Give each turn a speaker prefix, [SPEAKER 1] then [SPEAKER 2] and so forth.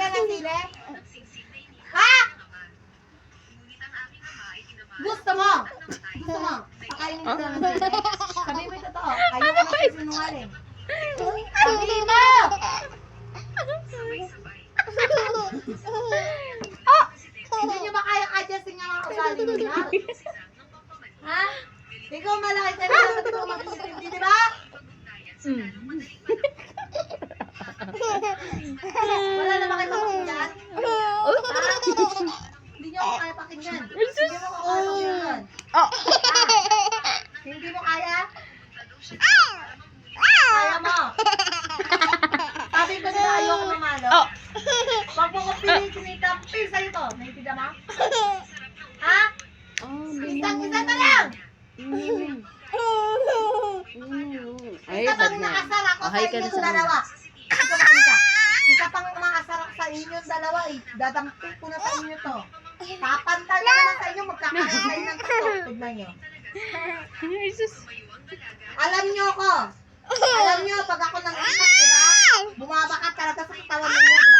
[SPEAKER 1] ka ng sili? Ha? Gusto mo? Gusto mo? Pakainin mo ng sili? Sabi mo yung totoo. Ayaw ko magsisinungaling. Sabihin mo! Hindi nyo ba kaya adjusting nga mga ugali nyo na? Ha? Ikaw malaki ka na dapat ito mag-isipin, di ba? Wala na ba kayo mapakinggan? Ha? Hindi nyo ako kaya pakinggan. Hindi mo ako kaya pakinggan. Ha? Hindi mo kaya? Kaya mo. Sabi ko na ayoko mamalo. Pag mo ko pinitampi sa'yo to, naintindihan mo? Ha? Isang-isa na lang!
[SPEAKER 2] Ay,
[SPEAKER 1] Isa
[SPEAKER 2] bad
[SPEAKER 1] pang
[SPEAKER 2] na.
[SPEAKER 1] nakasar ako sa
[SPEAKER 2] Hi ka na
[SPEAKER 1] inyong
[SPEAKER 2] sa
[SPEAKER 1] dalawa. Ito pa isa. Isa pang makasar ako sa inyong dalawa eh. Dadampik ko na sa inyo to. Papantal na naman sa inyo, magkakain kayo ng tato. Tignan nyo. Alam nyo ko. Alam nyo, pag ako nang itak, diba? Bumaba ka talaga sa katawan ninyo, diba?